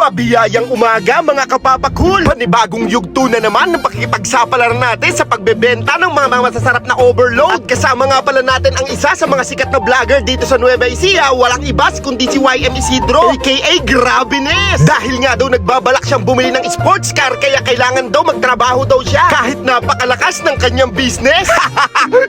Mabiyayang umaga mga kapapakul! Panibagong yugto na naman ng pakikipagsapalaran natin sa pagbebenta ng mga masasarap na overload. At kasama nga pala natin ang isa sa mga sikat na vlogger dito sa Nueva Ecija. Walang iba kundi si YM Isidro aka Grabines. Dahil nga daw nagbabalak siyang bumili ng sports car, kaya kailangan daw magtrabaho daw siya kahit napakalakas ng kanyang business.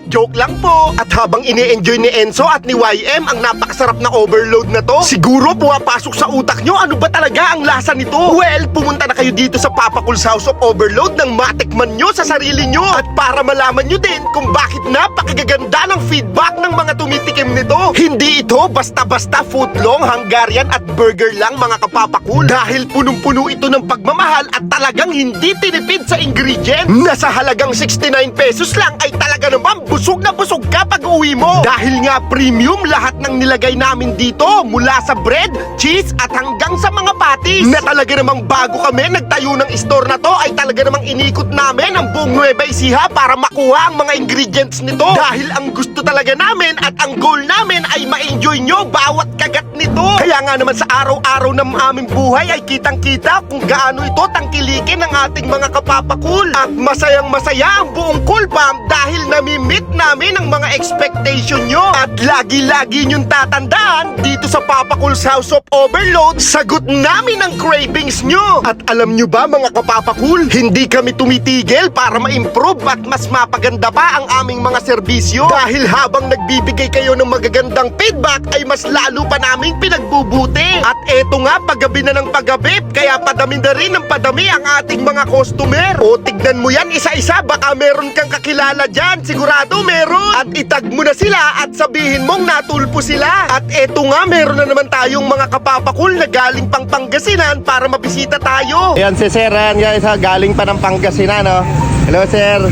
Joke lang po. At habang ini-enjoy ni Enzo at ni YM ang napakasarap na overload na to, siguro pumapasok sa utak nyo, ano ba talaga ang lasa nito? Well, pumunta na kayo dito sa Papa Cool's House of Overload nang matikman nyo sa sarili nyo. At para malaman nyo din kung bakit napakagaganda ng feedback ng mga tumitikim nito. Hindi ito basta-basta footlong, Hungarian at burger lang mga kapapakul. Dahil punong-puno ito ng pagmamahal at talagang hindi tinipid sa ingredients. Nasa halagang 69 pesos lang ay talaga naman busog na busog ka pag uwi mo. Dahil nga premium lahat ng nilagay namin dito, mula sa bread, cheese at hanggang sa mga patties. Na talaga namang bago kami nagtayo ng store na to ay talaga namang inikot namin ang buong Nueva Ecija para makuha ang mga ingredients nito. Dahil ang gusto talaga namin at ang goal namin ay ma-enjoy nyo bawat kagat nito. Kaya nga naman sa araw-araw ng aming buhay ay kitang-kita kung gaano ito tangkilikin ng ating mga kapapakul. At masayang masaya ang buong Cool Fam dahil nami-meet namin ang mga expectation nyo. At lagi-lagi nyong tatandaan dito sa Papa Cool's House of Overload, sagot namin ang cravings nyo. At alam nyo ba mga kapapakul, hindi kami tumitigil para ma-improve at mas mapaganda pa ang aming mga serbisyo. Dahil habang nagbibigay kayo ng magagandang feedback ay mas lalo pa naming pinagbubuti. At eto nga, paggabi na ng paggabi, kaya padami na rin ng padami ang ating mga customer. O tignan mo yan isa-isa, baka meron kang kakilala dyan, sigurado meron. At itag mo na sila at sabihin mong natulpo sila. At eto nga, meron na naman tayong mga kapapakul na galing pang Pangasinan para mabisita tayo. Ayan si Sir, ayan guys, galing pa ng Pangasinan, no? Hello Sir,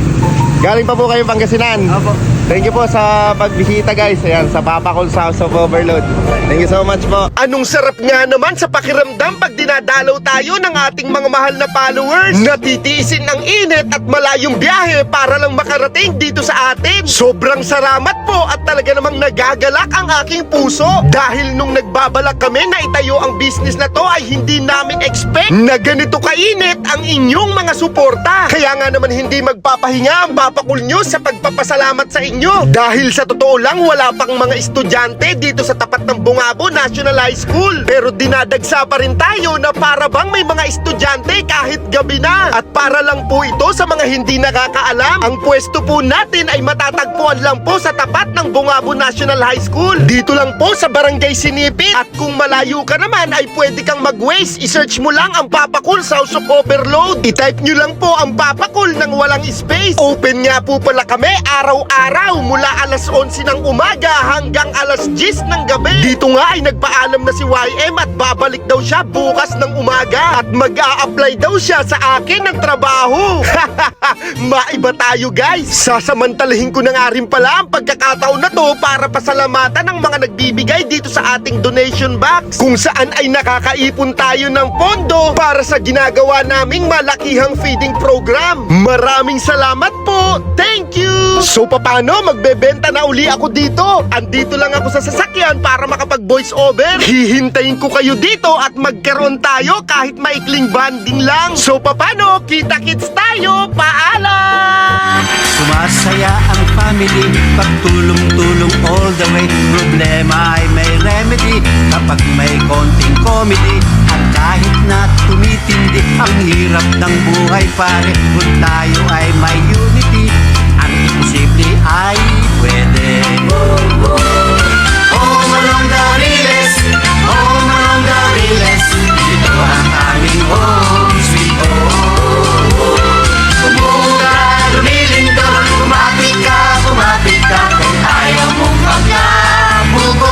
galing pa po kayo Pangasinan? Opo. Thank you po sa pagbisita guys, ayan, sa Papa Cool's House of Overload. Thank you so much po. Anong sarap nga naman sa pakiramdam pag dinadalaw tayo ng ating mga mahal na followers. Natitiisin ang init at malayong biyahe para lang makarating dito sa atin. Sobrang salamat po at talaga namang nagagalak ang aking puso. Dahil nung nagbabalak kami na itayo ang business na to ay hindi namin expect na ganito kainit ang inyong mga suporta. Kaya nga naman hindi magpapahinga ang Papa Cool News sa pagpapasalamat sa inyo. Dahil sa totoo lang wala pang mga estudyante dito sa tapat ng Bungabo National High School. Pero dinadagsa pa rin tayo na para bang may mga estudyante kahit gabi na. At para lang po ito sa mga hindi nakakaalam, ang pwesto po natin ay matatagpuan lang po sa tapat ng Bungabo National High School. Dito lang po sa Barangay Sinipit. At kung malayo ka naman ay pwede kang mag-Waze. I-search mo lang ang Papa Cool's House of Overload. I-type nyo lang po ang Papa Cool ng walang space. Open nga po pala kami araw-araw mula alas 11 ng umaga hanggang alas 10 ng gabi. Dito nga ay nagpaalam na si YM at babalik daw siya bukas ng umaga at mag-a-apply daw siya sa akin ng trabaho. Maiba tayo guys. Sasamantalahin ko na nga rin pala ang pagkakataon na to para pasalamatan ng mga nagbibigay dito sa ating donation box, kung saan ay nakakaipon tayo ng pondo para sa ginagawa naming malakihang feeding program. Maraming salamat po. Thank you. So paano? Magbebenta na uli ako dito. Andito lang ako sa sasakyan para makapag voice over. Hihintayin ko kayo dito at magkaroon tayo kahit maikling banding lang. So paano? Kita-kits tayo. Paalam! Sumasaya ang family, pagtulong-tulong all the way. Problema ay may remedy kapag may konting comedy. At kahit na tumitindi ang hirap ng buhay pare, kung tayo ay may unity, ang imposible ay pwede. Oh, Malong Dariles, oh, Malong Dariles, ito ang aming home sweet home. Kung ka lumilindol, kumapit ka, kung ayaw mong magkabugol.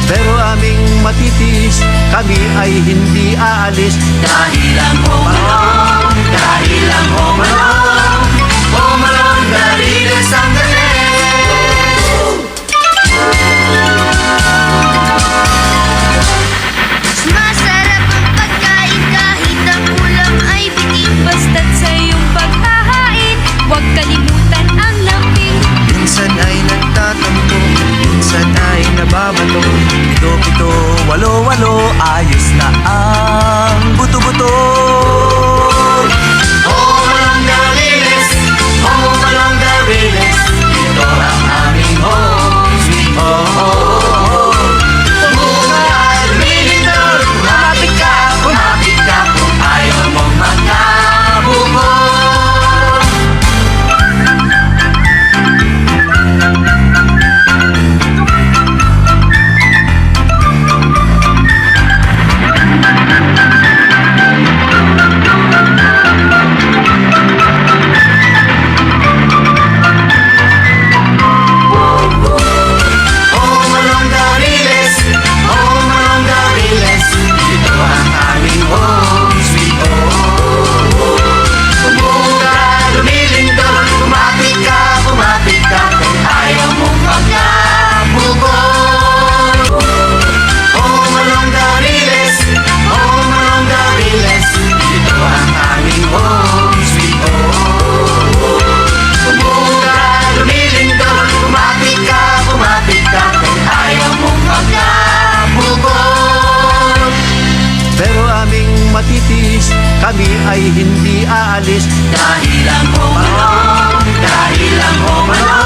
Pero aming matitiis, kami ay hindi aalis. Dahil ang home alone, dahil ang home alone, home alone, Dariles ang galing. Masarap ang pagkain kahit ang ulam ay bitin. Basta't sa iyong paghahain, huwag kalimutan ang lambing. Minsan ay nagtatampo, minsan ay nababato. Ito pito, walo, ayos na ang buto-buto. Home along the riles, home along the riles, ito ang aming home, sweet home. Bunga at lumilindol, kumapit ka kung ayaw mong magkabukod. Home along the riles, home along the riles, ito ang aming home, sweet home. Kumunga, lumilindol, kumapit ka kung ayaw mong magkabukod. Home along the riles, home along the riles, ito ang aming home, sweet home. Kumunga, lumilindol, kumapit ka kung ayaw mong magkabukod. Pero aming matitiis, kami ay hindi aalis. Dahil ang home alone, dahil ang home alone.